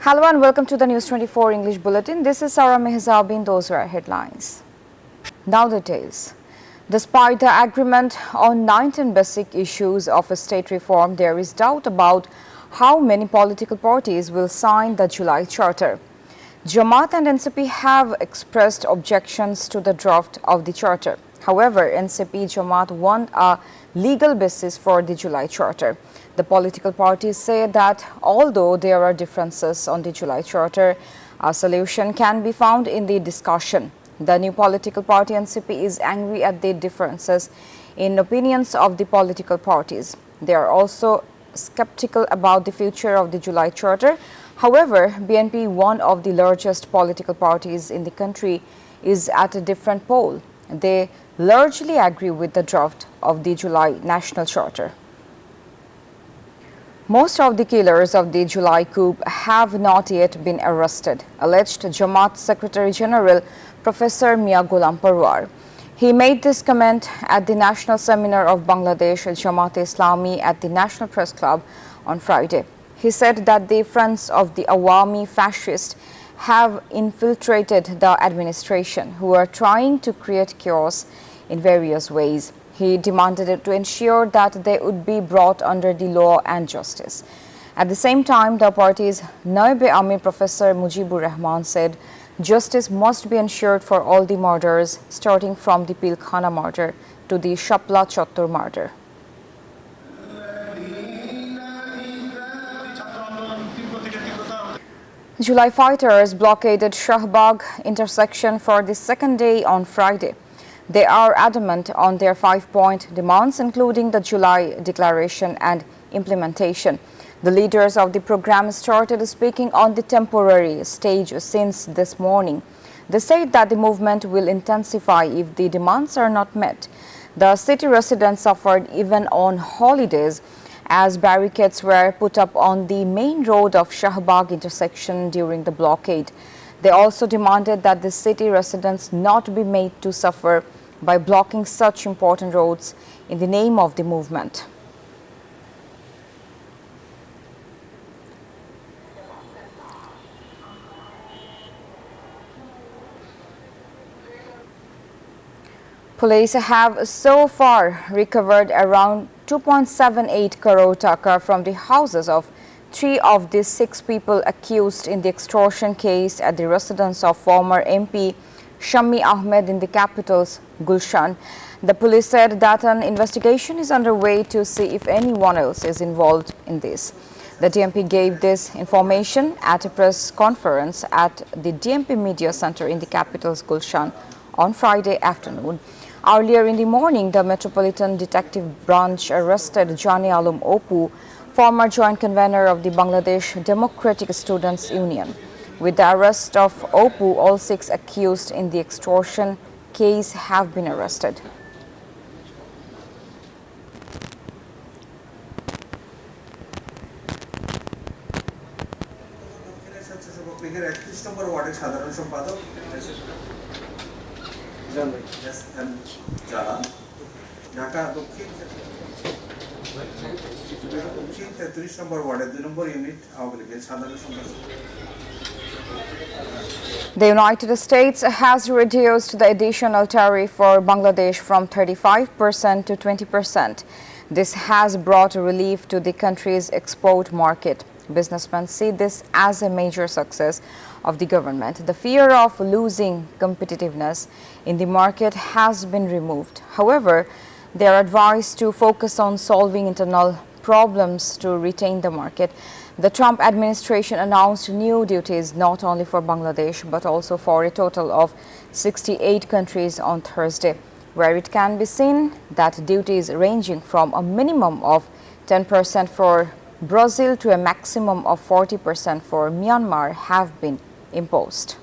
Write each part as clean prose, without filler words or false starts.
Hello and welcome to the News 24 English Bulletin. This is Sarah Mehzabin. Those are our headlines. Now details. Despite the agreement on 19 basic issues of state reform, there is doubt about how many political parties will sign the July Charter. Jamaat and NCP have expressed objections to the draft of the Charter. However, NCP Jamaat want a legal basis for the July Charter. The political parties say that although there are differences on the July Charter, a solution can be found in the discussion. The new political party NCP is angry at the differences in opinions of the political parties. They are also skeptical about the future of the July Charter. However, BNP, one of the largest political parties in the country, is at a different pole. They largely agree with the draft of the July National Charter. Most of the killers of the July coup have not yet been arrested, alleged Jamaat Secretary General Professor Mia Ghulam Parwar. He made this comment at the National Seminar of Bangladesh Jamaat-e-Islami at the National Press Club on Friday. He said that the friends of the Awami fascists have infiltrated the administration, who are trying to create chaos in various ways. He demanded to ensure that they would be brought under the law and justice. At the same time, the party's Naib Amir Professor Mujibur Rahman said justice must be ensured for all the murders, starting from the Pilkhana murder to the Shapla Chottor murder. July fighters blockaded Shahbagh intersection for the second day on Friday. They are adamant on their 5-point demands, including the July Declaration and implementation. The leaders of the program started speaking on the temporary stage since this morning. They said that the movement will intensify if the demands are not met. The city residents suffered even on holidays, as barricades were put up on the main road of Shahbagh intersection during the blockade. They also demanded that the city residents not be made to suffer by blocking such important roads in the name of the movement. Police have so far recovered around 2.78 crore taka from the houses of 3 of the 6 people accused in the extortion case at the residence of former MP Shami Ahmed in the capital's Gulshan. The police said that an investigation is underway to see if anyone else is involved in this. The DMP gave this information at a press conference at the DMP Media Center in the capital's Gulshan on Friday afternoon. Earlier in the morning, the Metropolitan Detective Branch arrested Johnny Alum Opu, former joint convener of the Bangladesh Democratic Students Union. With the arrest of Opu, all 6 accused in the extortion case have been arrested. The United States has reduced the additional tariff for Bangladesh from 35% to 20%. This has brought relief to the country's export market. Businessmen see this as a major success of the government. The fear of losing competitiveness in the market has been removed. However, they are advised to focus on solving internal problems to retain the market. The Trump administration announced new duties not only for Bangladesh but also for a total of 68 countries on Thursday, where it can be seen that duties ranging from a minimum of 10% for Brazil to a maximum of 40% for Myanmar have been imposed.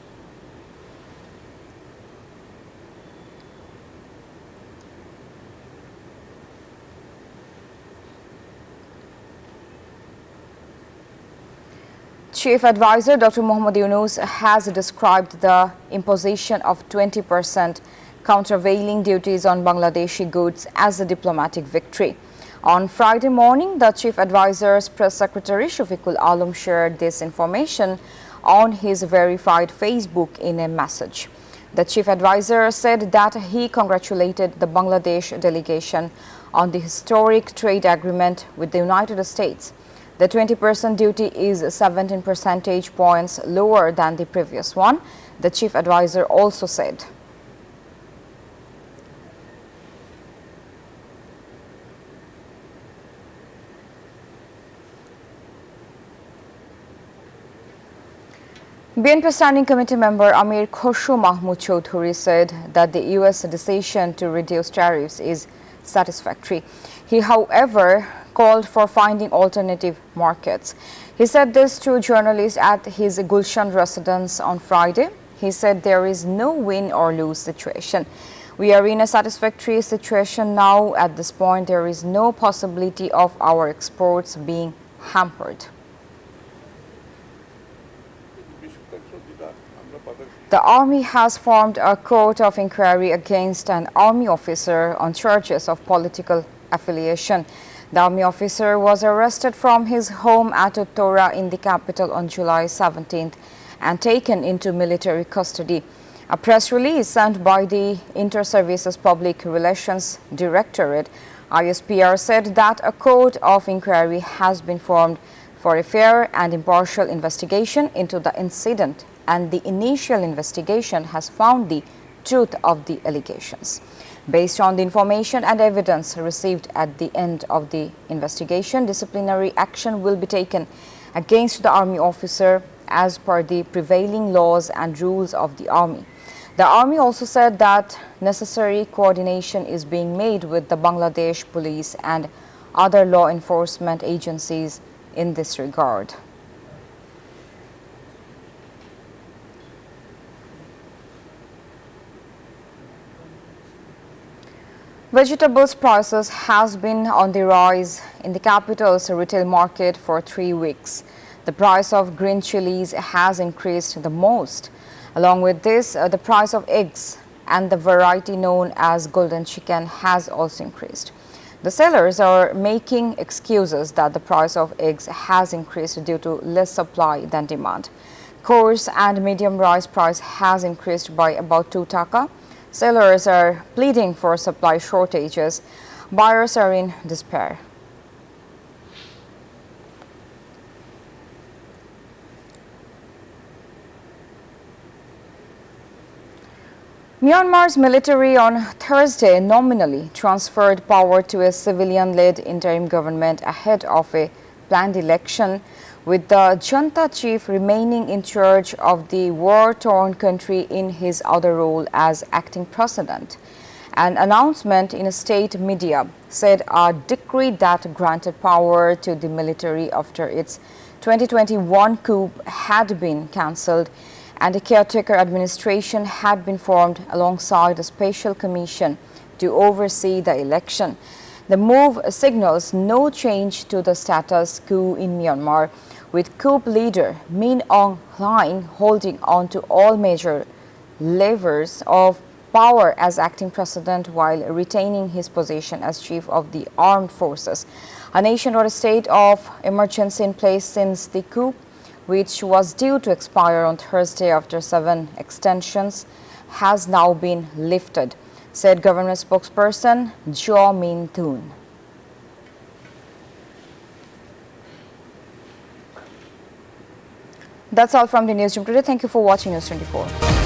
Chief Advisor Dr. Mohammad Yunus has described the imposition of 20% countervailing duties on Bangladeshi goods as a diplomatic victory. On Friday morning, the Chief Advisor's Press Secretary Shafiqul Alam shared this information on his verified Facebook in a message. The Chief Advisor said that he congratulated the Bangladesh delegation on the historic trade agreement with the United States. The 20% duty is 17 percentage points lower than the previous one, the Chief Advisor also said. BNP Standing Committee member Amir Koshu Mahmood Chowdhury said that the US decision to reduce tariffs is satisfactory. He, however, called for finding alternative markets. He said this to journalists at his Gulshan residence on Friday. He said there is no win or lose situation. We are in a satisfactory situation now. At this point, there is no possibility of our exports being hampered. The army has formed a court of inquiry against an army officer on charges of political affiliation. The army officer was arrested from his home at Uttora in the capital on July 17th and taken into military custody. A press release sent by the Inter-Services Public Relations Directorate, ISPR, said that a court of inquiry has been formed for a fair and impartial investigation into the incident, and the initial investigation has found the truth of the allegations. Based on the information and evidence received at the end of the investigation, disciplinary action will be taken against the army officer as per the prevailing laws and rules of the army. The army also said that necessary coordination is being made with the Bangladesh police and other law enforcement agencies in this regard. Vegetables prices has been on the rise in the capital's retail market for 3 weeks. The price of green chilies has increased the most. Along with this, the price of eggs and the variety known as golden chicken has also increased. The sellers are making excuses that the price of eggs has increased due to less supply than demand. Coarse and medium rice price has increased by about 2 taka. Sellers are pleading for supply shortages. Buyers are in despair. Myanmar's military on Thursday nominally transferred power to a civilian-led interim government ahead of a planned election, with the junta chief remaining in charge of the war-torn country in his other role as acting president. An announcement in a state media said a decree that granted power to the military after its 2021 coup had been cancelled, and a caretaker administration had been formed alongside a special commission to oversee the election. The move signals no change to the status quo in Myanmar, with coup leader Min Aung Hlaing holding on to all major levers of power as acting president while retaining his position as chief of the armed forces. A nation-wide state of emergency in place since the coup, which was due to expire on Thursday after 7 extensions, has now been lifted, said government spokesperson Jo Min Thun. That's all from the newsroom today. Thank you for watching News 24.